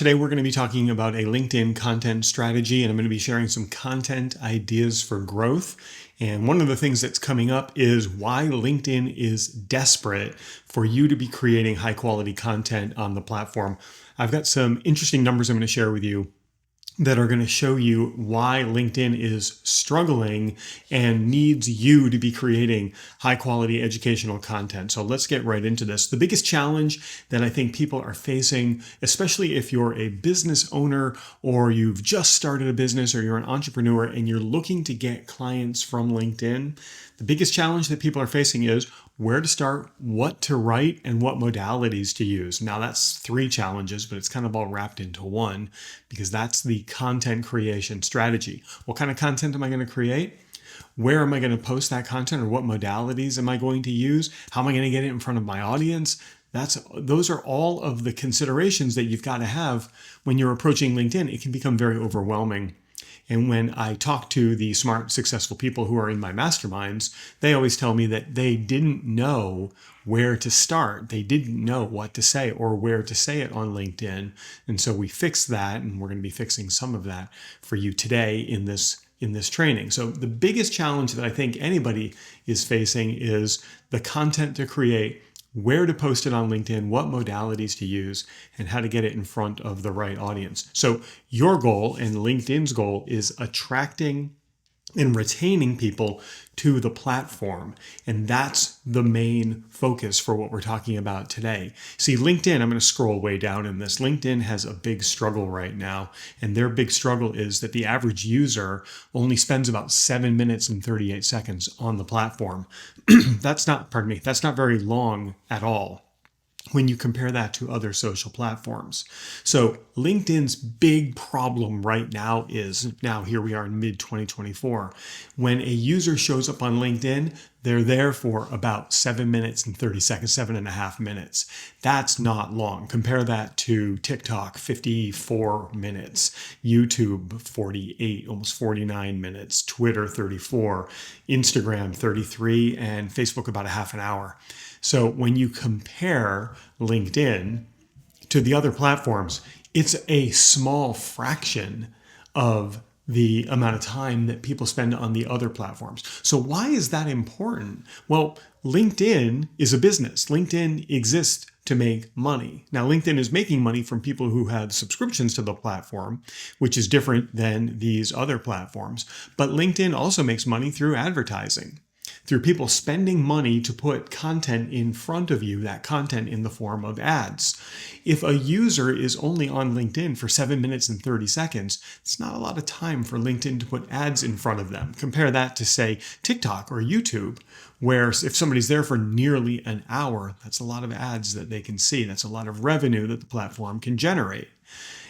Today, we're going to be talking about a LinkedIn content strategy, and I'm going to be sharing some content ideas for growth. And one of the things that's coming up is why LinkedIn is desperate for you to be creating high quality content on the platform. I've got some interesting numbers I'm going to share with you that are going to show you why LinkedIn is struggling and needs you to be creating high quality educational content. So let's get right into this. The biggest challenge that I think people are facing, especially if you're a business owner or you've just started a business or you're an entrepreneur and you're looking to get clients from LinkedIn, the biggest challenge that people are facing is where to start, what to write, and what modalities to use. Now that's 3 challenges, but it's kind of all wrapped into one because that's the content creation strategy. What kind of content am I going to create? Where am I going to post that content, or what modalities am I going to use? How am I going to get it in front of my audience? Those are all of the considerations that you've got to have when you're approaching LinkedIn. It can become very overwhelming. And when I talk to the smart, successful people who are in my masterminds, they always tell me that they didn't know where to start. They didn't know what to say or where to say it on LinkedIn. And so we fixed that, and we're going to be fixing some of that for you today in this training. So the biggest challenge that I think anybody is facing is the content to create, where to post it on LinkedIn, what modalities to use, and how to get it in front of the right audience. So your goal and LinkedIn's goal is attracting and retaining people to the platform. And that's the main focus for what we're talking about today. See, LinkedIn, I'm going to scroll way down in this. LinkedIn has a big struggle right now. And their big struggle is that the average user only spends about 7 minutes and 38 seconds on the platform. That's not very long at all when you compare that to other social platforms. So LinkedIn's big problem right now is, now here we are in mid-2024, when a user shows up on LinkedIn, they're there for about 7 minutes and 30 seconds, 7.5 minutes. That's not long. Compare that to TikTok, 54 minutes, YouTube, 48, almost 49 minutes, Twitter, 34, Instagram, 33, and Facebook about a half an hour. So when you compare LinkedIn to the other platforms, it's a small fraction of the amount of time that people spend on the other platforms. So why is that important? Well, LinkedIn is a business. LinkedIn exists to make money. Now, LinkedIn is making money from people who have subscriptions to the platform, which is different than these other platforms. But LinkedIn also makes money through advertising, through people spending money to put content in front of you, that content in the form of ads. If a user is only on LinkedIn for 7 minutes and 30 seconds, it's not a lot of time for LinkedIn to put ads in front of them. Compare that to, say, TikTok or YouTube, where if somebody's there for nearly an hour, that's a lot of ads that they can see. That's a lot of revenue that the platform can generate.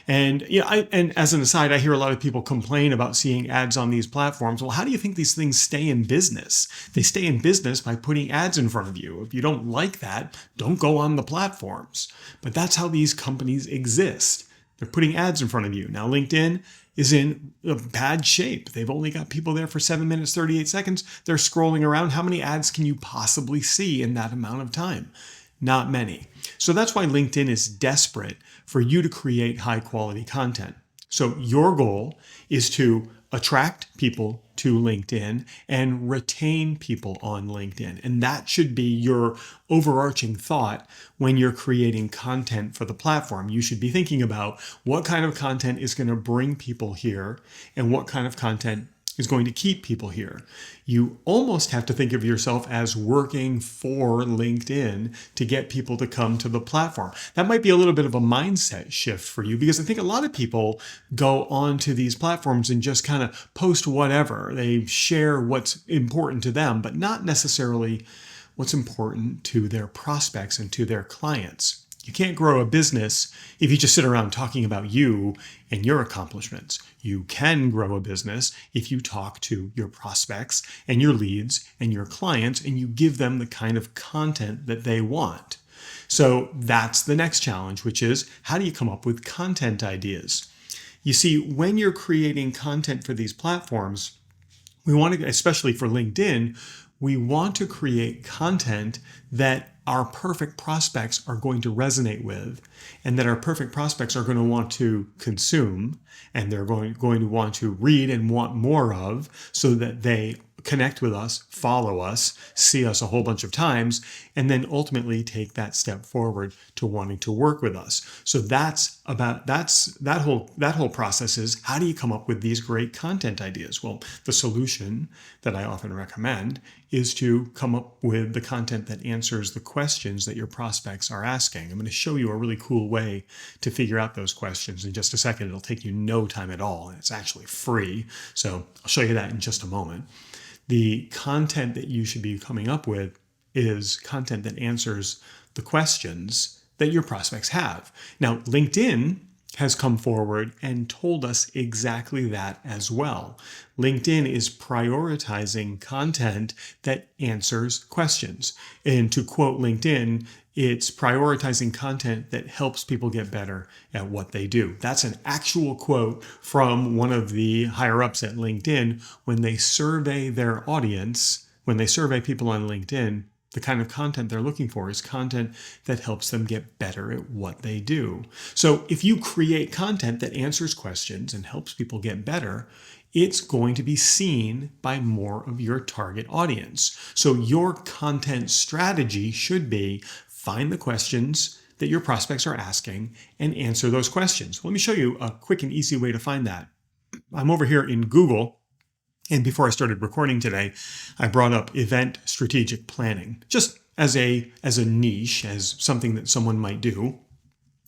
And and as an aside, I hear a lot of people complain about seeing ads on these platforms. Well, how do you think these things stay in business? They stay in business by putting ads in front of you. If you don't like that, don't go on the platforms. But that's how these companies exist. They're putting ads in front of you. Now, LinkedIn is in a bad shape. They've only got people there for 7 minutes, 38 seconds. They're scrolling around. How many ads can you possibly see in that amount of time? Not many. So that's why LinkedIn is desperate for you to create high quality content. So your goal is to attract people to LinkedIn and retain people on LinkedIn. And that should be your overarching thought when you're creating content for the platform. You should be thinking about what kind of content is going to bring people here and what kind of content is going to keep people here. You almost have to think of yourself as working for LinkedIn to get people to come to the platform. That might be a little bit of a mindset shift for you, because I think a lot of people go onto these platforms and just kind of post whatever. They share what's important to them, but not necessarily what's important to their prospects and to their clients. You can't grow a business if you just sit around talking about you and your accomplishments. You can grow a business if you talk to your prospects and your leads and your clients, and you give them the kind of content that they want. So that's the next challenge, which is, how do you come up with content ideas? You see, when you're creating content for these platforms, we want to, especially for LinkedIn, we want to create content that our perfect prospects are going to resonate with, and that our perfect prospects are going to want to consume, and they're going to want to read and want more of, so that they connect with us, follow us, see us a whole bunch of times, and then ultimately take that step forward to wanting to work with us. So that whole process is, how do you come up with these great content ideas? Well, the solution that I often recommend is to come up with the content that answers the questions that your prospects are asking. I'm going to show you a really cool way to figure out those questions in just a second. It'll take you no time at all, and it's actually free. So I'll show you that in just a moment. The content that you should be coming up with is content that answers the questions that your prospects have. Now, LinkedIn has come forward and told us exactly that as well. LinkedIn is prioritizing content that answers questions. And to quote LinkedIn, it's prioritizing content that helps people get better at what they do. That's an actual quote from one of the higher ups at LinkedIn when they survey their audience, when they survey people on LinkedIn. The kind of content they're looking for is content that helps them get better at what they do. So if you create content that answers questions and helps people get better, it's going to be seen by more of your target audience. So your content strategy should be find the questions that your prospects are asking and answer those questions. Let me show you a quick and easy way to find that. I'm over here in Google. And before I started recording today, I brought up event strategic planning, just as a niche, as something that someone might do.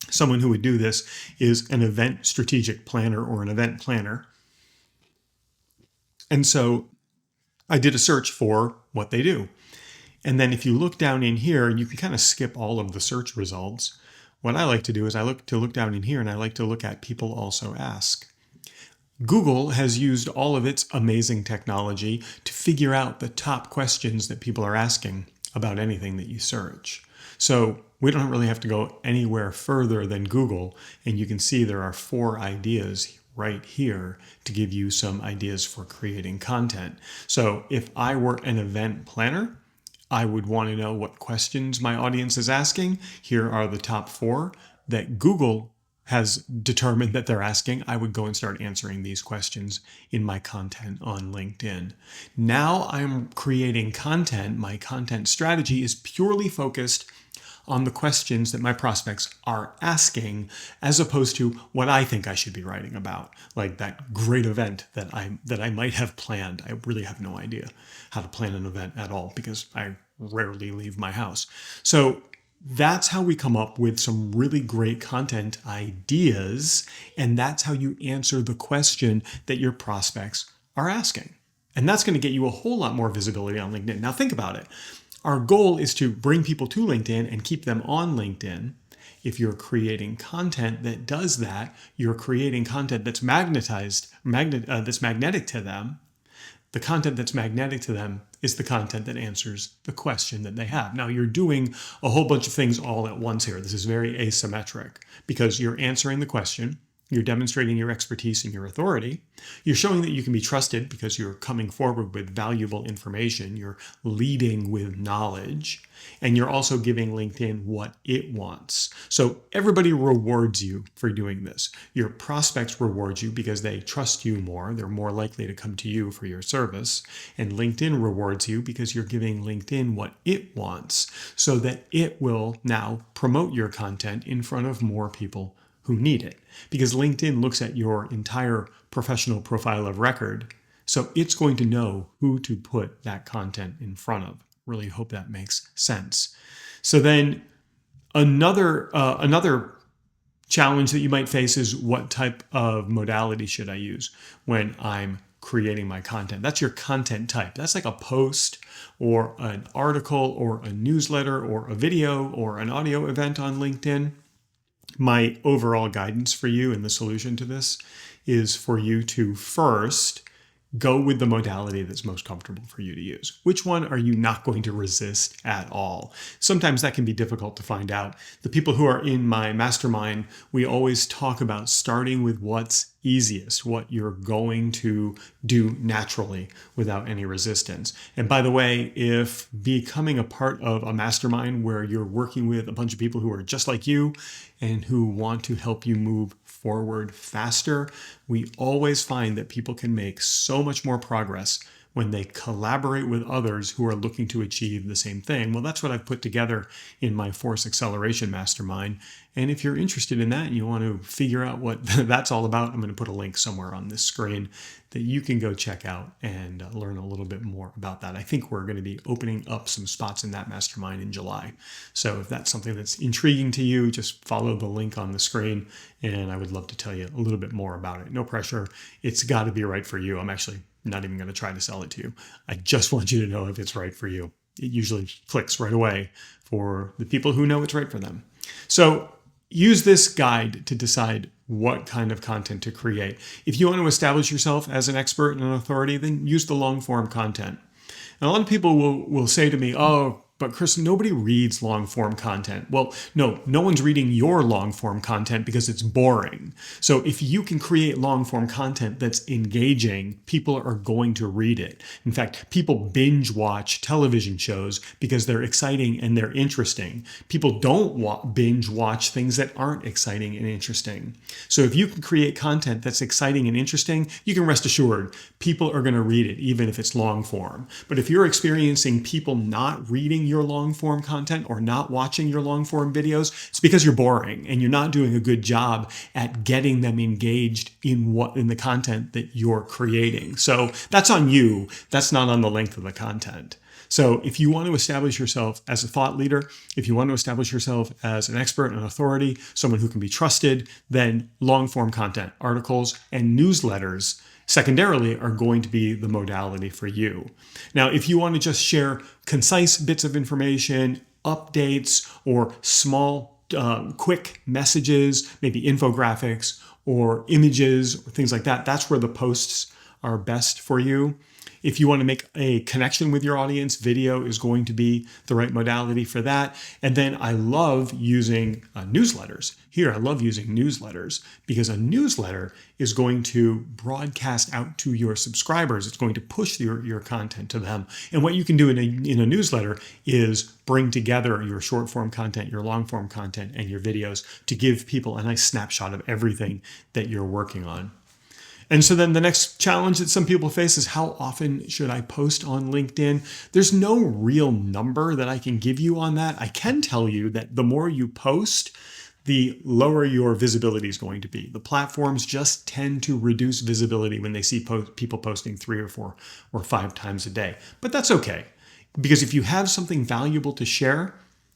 Someone who would do this is an event strategic planner or an event planner. And so I did a search for what they do. And then if you look down in here, and you can kind of skip all of the search results, what I like to do is I look down in here and I like to look at people also ask. Google has used all of its amazing technology to figure out the top questions that people are asking about anything that you search. So we don't really have to go anywhere further than Google, and you can see there are 4 ideas right here to give you some ideas for creating content. So if I were an event planner, I would want to know what questions my audience is asking. Here are the top 4 that Google has determined that they're asking. I would go and start answering these questions in my content on LinkedIn. Now I'm creating content. My content strategy is purely focused on the questions that my prospects are asking, as opposed to what I think I should be writing about, like that great event that I might have planned. I really have no idea how to plan an event at all because I rarely leave my house. So that's how we come up with some really great content ideas, and that's how you answer the question that your prospects are asking. And that's going to get you a whole lot more visibility on LinkedIn. Now think about it. Our goal is to bring people to LinkedIn and keep them on LinkedIn. If you're creating content that does that, you're creating content that's that's magnetic to them. The content that's magnetic to them is the content that answers the question that they have. Now, you're doing a whole bunch of things all at once here. This is very asymmetric because you're answering the question, you're demonstrating your expertise and your authority, you're showing that you can be trusted because you're coming forward with valuable information, you're leading with knowledge, and you're also giving LinkedIn what it wants. So everybody rewards you for doing this. Your prospects reward you because they trust you more. They're more likely to come to you for your service. And LinkedIn rewards you because you're giving LinkedIn what it wants so that it will now promote your content in front of more people who need it. Because LinkedIn looks at your entire professional profile of record, so it's going to know who to put that content in front of. Really hope that makes sense. So then another challenge that you might face is, what type of modality should I use when I'm creating my content? That's your content type. That's like a post or an article or a newsletter or a video or an audio event on LinkedIn. My overall guidance for you and the solution to this is for you to first Go with the modality that's most comfortable for you to use. Which one are you not going to resist at all? Sometimes that can be difficult to find out. The people who are in my mastermind, we always talk about starting with what's easiest, what you're going to do naturally without any resistance. And by the way, if becoming a part of a mastermind where you're working with a bunch of people who are just like you and who want to help you move forward faster, we always find that people can make so much more progress when they collaborate with others who are looking to achieve the same thing. Well, that's what I've put together in my Force Acceleration Mastermind. And if you're interested in that and you want to figure out what that's all about, I'm going to put a link somewhere on this screen that you can go check out and learn a little bit more about that. I think we're going to be opening up some spots in that mastermind in July. So if that's something that's intriguing to you, just follow the link on the screen and I would love to tell you a little bit more about it. No pressure. It's got to be right for you. I'm actually not even going to try to sell it to you. I just want you to know if it's right for you. It usually clicks right away for the people who know it's right for them. So use this guide to decide what kind of content to create. If you want to establish yourself as an expert and an authority, then use the long form content. And a lot of people will say to me, oh, but Chris, nobody reads long form content. Well, no one's reading your long form content because it's boring. So if you can create long form content that's engaging, people are going to read it. In fact, people binge watch television shows because they're exciting and they're interesting. People don't binge watch things that aren't exciting and interesting. So if you can create content that's exciting and interesting, you can rest assured people are going to read it, even if it's long form. But if you're experiencing people not reading your long form content or not watching your long form videos, it's because you're boring and you're not doing a good job at getting them engaged in the content that you're creating. So that's on you. That's not on the length of the content. So if you want to establish yourself as a thought leader, if you want to establish yourself as an expert and authority, someone who can be trusted, then long form content, articles, and newsletters secondarily are going to be the modality for you. Now, if you want to just share concise bits of information, updates, or small, quick messages, maybe infographics or images or things like that, that's where the posts are best for you. If you want to make a connection with your audience, video is going to be the right modality for that. And then I love using newsletters. Here, I love using newsletters because a newsletter is going to broadcast out to your subscribers. It's going to push your content to them. And what you can do in a newsletter is bring together your short form content, your long form content, and your videos to give people a nice snapshot of everything that you're working on. And so then the next challenge that some people face is how often should I post on LinkedIn? There's no real number that I can give you on that. I can tell you that the more you post, the lower your visibility is going to be. The platforms just tend to reduce visibility when they see people posting 3 or 4 or 5 times a day. But that's okay, because if you have something valuable to share,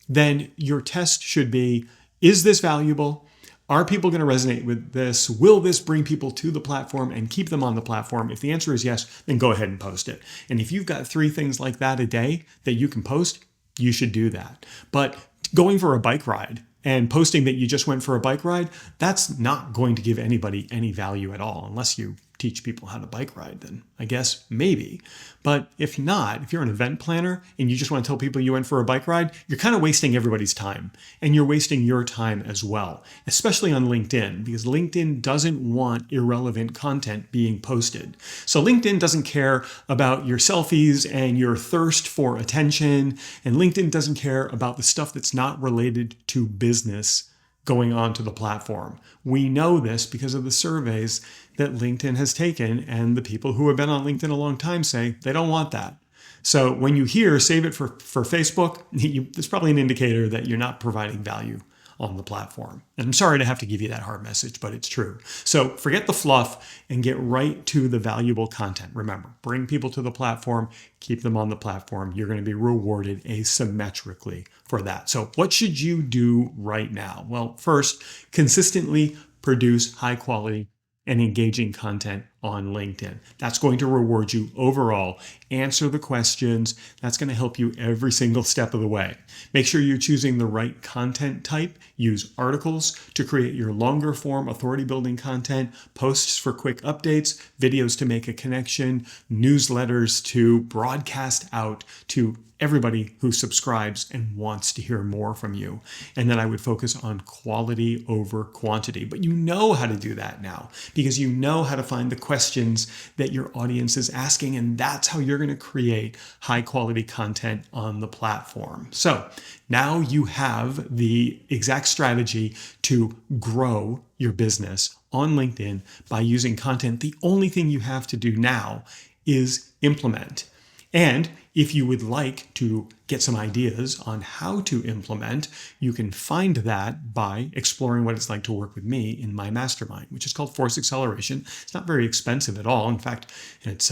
then your test should be, is this valuable? Are people going to resonate with this? Will this bring people to the platform and keep them on the platform? If the answer is yes, then go ahead and post it. And if you've got 3 things like that a day that you can post, you should do that. But going for a bike ride and posting that you just went for a bike ride, that's not going to give anybody any value at all, unless you teach people how to bike ride, then I guess maybe. But if not, if you're an event planner and you just want to tell people you went for a bike ride, you're kind of wasting everybody's time, and you're wasting your time as well, especially on LinkedIn, because LinkedIn doesn't want irrelevant content being posted. So LinkedIn doesn't care about your selfies and your thirst for attention, and LinkedIn doesn't care about the stuff that's not related to business going on to the platform. We know this because of the surveys that LinkedIn has taken, and the people who have been on LinkedIn a long time say they don't want that. So when you hear save it for Facebook, it's probably an indicator that you're not providing value on the platform. And I'm sorry to have to give you that hard message, but it's true. So forget the fluff and get right to the valuable content. Remember, bring people to the platform, keep them on the platform. You're going to be rewarded asymmetrically for that. So what should you do right now? Well, first, consistently produce high quality and engaging content on LinkedIn. That's going to reward you overall. Answer the questions. That's going to help you every single step of the way. Make sure you're choosing the right content type. Use articles to create your longer form authority building content, posts for quick updates, videos to make a connection, newsletters to broadcast out to everybody who subscribes and wants to hear more from you. And then I would focus on quality over quantity. But you know how to do that now because you know how to find the questions that your audience is asking, and that's how you're going to create high quality content on the platform. So now you have the exact strategy to grow your business on LinkedIn by using content. The only thing you have to do now is implement. And if you would like to get some ideas on how to implement, you can find that by exploring what it's like to work with me in my mastermind, which is called Force Acceleration. It's not very expensive at all. In fact, it's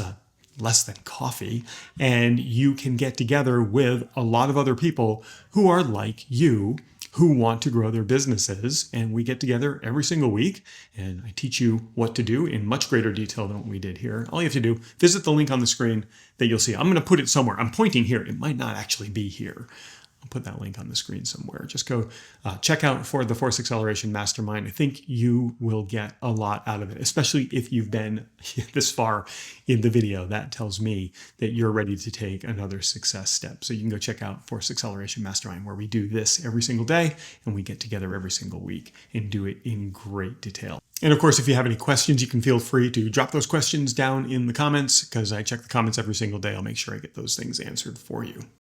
less than coffee. And you can get together with a lot of other people who are like you, who want to grow their businesses. And we get together every single week and I teach you what to do in much greater detail than what we did here. All you have to do, visit the link on the screen that you'll see. I'm going to put it somewhere. I'm pointing here. It might not actually be here. I'll put that link on the screen somewhere. Just go check out for the Force Acceleration Mastermind. I think you will get a lot out of it, especially if you've been this far in the video. That tells me that you're ready to take another success step. So you can go check out Force Acceleration Mastermind, where we do this every single day and we get together every single week and do it in great detail. And of course, if you have any questions, you can feel free to drop those questions down in the comments because I check the comments every single day. I'll make sure I get those things answered for you.